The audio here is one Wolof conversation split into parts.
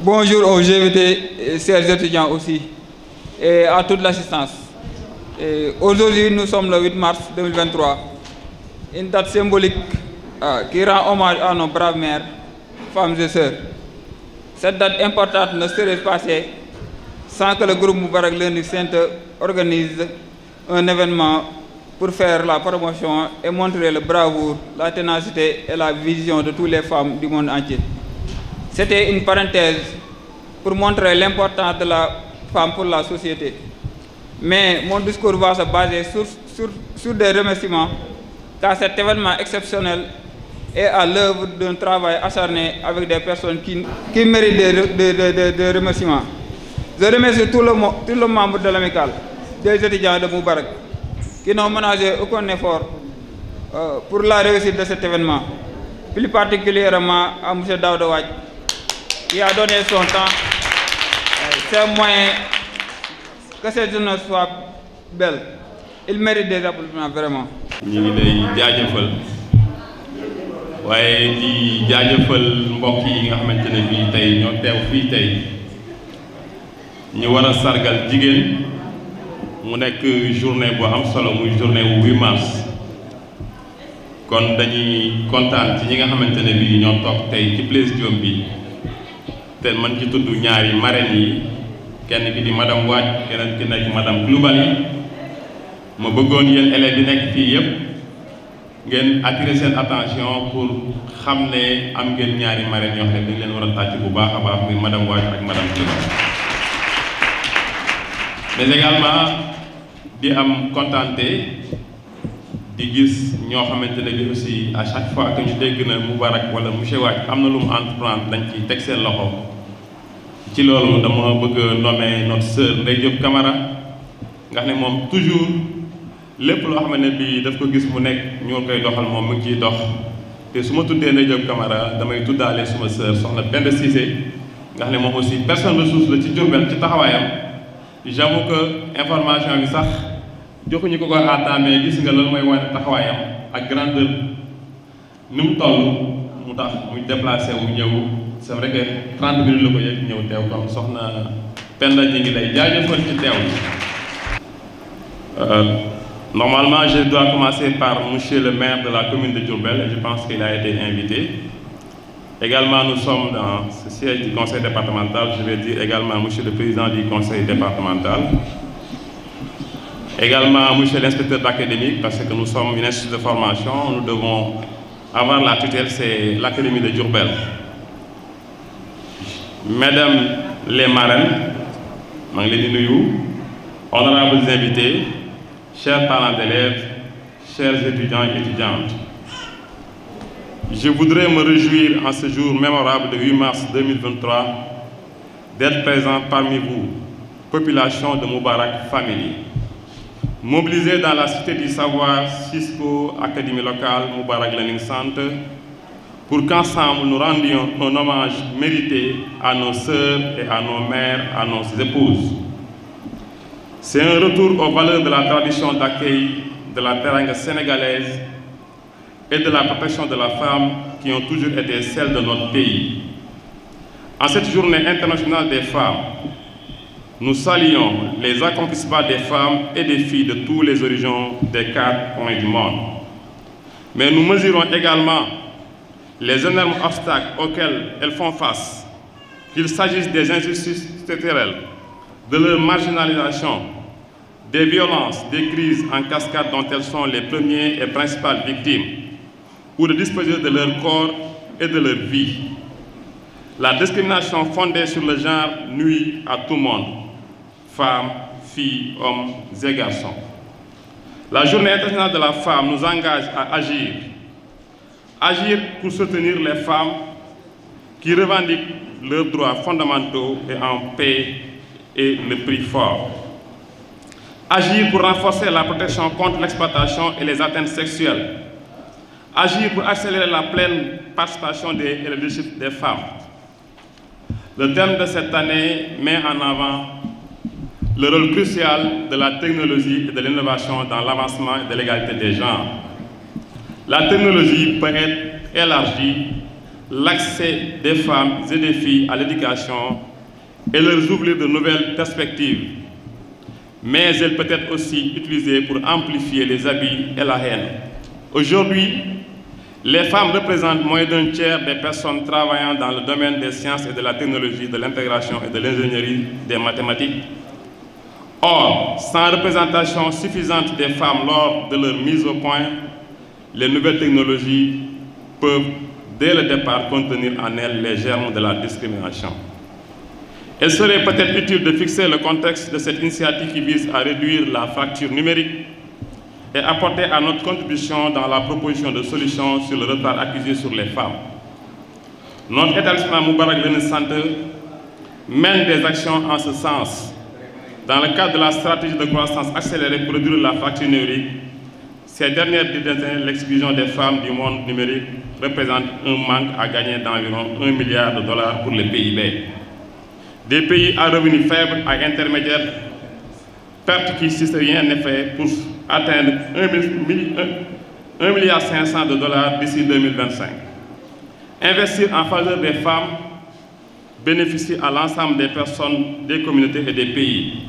Bonjour aux GVT, chers étudiants aussi, et à toute l'assistance. Aujourd'hui, nous sommes le 8 mars 2023, une date symbolique qui rend hommage à nos braves mères, femmes et sœurs. Cette date importante ne serait passée sans que le groupe Moubarak Learning Center organise un événement pour faire la promotion et montrer le bravoure, la ténacité et la vision de toutes les femmes du monde entier. C'était une parenthèse pour montrer l'importance de la femme pour la société. Mais mon discours va se baser sur des remerciements, car cet événement exceptionnel est à l'œuvre d'un travail acharné avec des personnes qui méritent des remerciements. Je remercie tout le membre de l'amicale, des étudiants de Moubarak, qui n'ont ménagé aucun effort pour la réussite de cet événement, plus particulièrement à M. Daouda Wadj, qui a donné son temps, ses moyens que cette journée soit belle. Il mérite des applaudissements vraiment. ñu ngi lay jaajëfal waaye di jaajëfal mbokk yi nga xamante ne bii tey ñoo teew fii tey ñu war a sargal jigéen mu nekk journée bu am solo muy journée wu 8 mars kon dañuy kontaan ci ñi nga xamante ne bii ñoo toog tey ci Présidium bi te man ci tudd ñaari marraines yi kenn ki di madame Waaj keneen ki nekk madame Coulibaly ma bëggoon yéen élèves yi nekk fii yëpp ngeen attirer seen attention pour xam ne am ngeen ñaari marraines yoo xam ne dañ leen war a tàcc bu baax a baax muy madame Waaj ak madame Coulibaly mais également di am contenté di gis ñoo xamante ne bi aussi à chaque fois que ñu dégg na Moubarak wala monsieur Waaj am na lu mu entreprendre dañ ciy teg seen loxo ci loolu dama bëgg a nommer notre sœur Ndeye Diop Camara nga xam ne moom toujours lépp loo xam ne bii daf ko gis mu nekk ñoo koy doxal moom mu ngi ciy dox te su ma tuddee Ndeye Diop Camara damay tuddaale suma sœur soxna Penda Cissé nga xam ne moom aussi personne ressource la ci Diourbel ci taxawaayam j'avoue que information bi sax joxuñu ko à temps mais gis nga loolu mooy wane taxawaayam ak grandeur ni mu toll mu tax muy déplacé wu ñëw c'est vrai que 30 minutes la ko yegg ñëw teew comme soxna Penda ñi ngi lay jaajëfal ci teew normalement je dois commencer par monsieur le maire de la commune de Diourbel et je pense qu'il a été invité. Également nous sommes dans ce siège du conseil départemental, je vais dire également monsieur le président du conseil départemental. Également monsieur l'inspecteur d'académie, parce que nous sommes une institution de formation, nous devons avoir la tutelle, c'est l'académie de Diourbel. Mesdames les marraines, honorables invités, chers parents d'élèves, chers étudiants et étudiantes, je voudrais me réjouir en ce jour mémorable de 8 mars 2023 d'être présent parmi vous, population de Moubarak Family, mobilisée dans la cité du savoir Cisco Académie locale Moubarak Learning Center, pour qu'ensemble nous rendions un hommage mérité à nos sœurs et à nos mères, à nos épouses. C'est un retour aux valeurs de la tradition d'accueil de la teranga sénégalaise et de la protection de la femme qui ont toujours été celles de notre pays. En cette journée internationale des femmes, nous saluons les accomplissements des femmes et des filles de tous les horizons des 4 coins du monde. Mais nous mesurons également les énormes obstacles auxquels elles font face, qu'il s'agisse des injustices structurelles, de leur marginalisation, des violences, des crises en cascade dont elles sont les premières et principales victimes, ou de disposer de leur corps et de leur vie. La discrimination fondée sur le genre nuit à tout le monde, femmes, filles, hommes et garçons. La Journée internationale de la femme nous engage à agir. Agir pour soutenir les femmes qui revendiquent leurs droits fondamentaux et en paix et le prix fort. Agir pour renforcer la protection contre l'exploitation et les atteintes sexuelles. Agir pour accélérer la pleine participation et le leadership des femmes. Le thème de cette année met en avant le rôle crucial de la technologie et de l'innovation dans l'avancement et de l'égalité des genres. La technologie peut être élargie, l'accès des femmes et des filles à l'éducation et leur ouvrir de nouvelles perspectives. Mais elle peut être aussi utilisée pour amplifier les abus et la haine. Aujourd'hui, les femmes représentent moins d'un tiers des personnes travaillant dans le domaine des sciences et de la technologie, de l'intégration et de l'ingénierie des mathématiques. Or, sans représentation suffisante des femmes lors de leur mise au point, les nouvelles technologies peuvent, dès le départ, contenir en elles les germes de la discrimination. Il serait peut-être utile de fixer le contexte de cette initiative qui vise à réduire la fracture numérique et apporter à notre contribution dans la proposition de solutions sur le retard accusé sur les femmes. Notre établissement Moubarak Learning Center mène des actions en ce sens. Dans le cadre de la stratégie de croissance accélérée pour réduire la fracture numérique, ces dernières années, l'exclusion des femmes du monde numérique représente un manque à gagner d'environ $1 milliard pour le PIB. Des pays à revenus faibles à intermédiaires perte qui, si rien n'est fait, pour atteindre 1,5 milliard de dollars d'ici 2025. Investir en faveur des femmes bénéficie à l'ensemble des personnes, des communautés et des pays.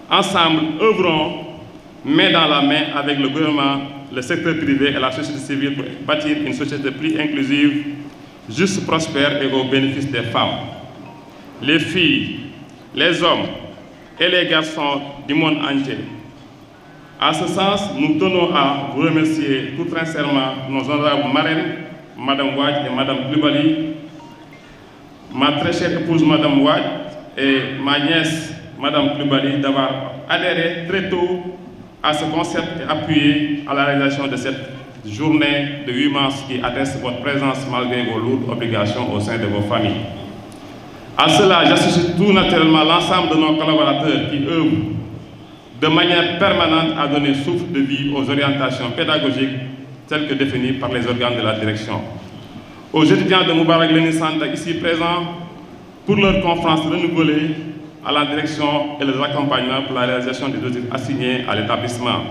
Ensemble, œuvrons main dans la main avec le gouvernement, le secteur privé et la société civile pour bâtir une société plus inclusive, juste, prospère et au bénéfice des femmes. Les filles, les hommes et les garçons du monde entier. À ce sens, nous tenons à vous remercier tout sincèrement nos honorables marraines, Mme Wade et Mme Coulibaly, ma très chère épouse Mme Wade et ma nièce Mme Coulibaly d'avoir adhéré très tôt à ce concept et appuyé à la réalisation de cette journée de 8 mars qui atteste votre présence malgré vos lourdes obligations au sein de vos familles. À cela, j'associe tout naturellement l'ensemble de nos collaborateurs qui œuvrent de manière permanente à donner souffle de vie aux orientations pédagogiques telles que définies par les organes de la direction. Aux étudiants de Moubarak Lénine Santa ici présents pour leur conférence renouvelée à la direction et les accompagnements pour la réalisation des dossiers assignés à l'établissement.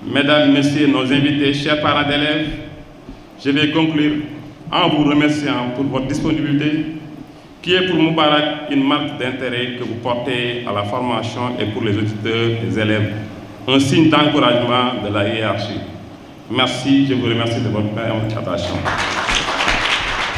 Mesdames, Messieurs, nos invités, chers parents d'élèves, je vais conclure en vous remerciant pour votre disponibilité qui est pour Moubarak une marque d'intérêt que vous portez à la formation et pour les auditeurs et les élèves, un signe d'encouragement de la hiérarchie. Merci, je vous remercie de votre attention.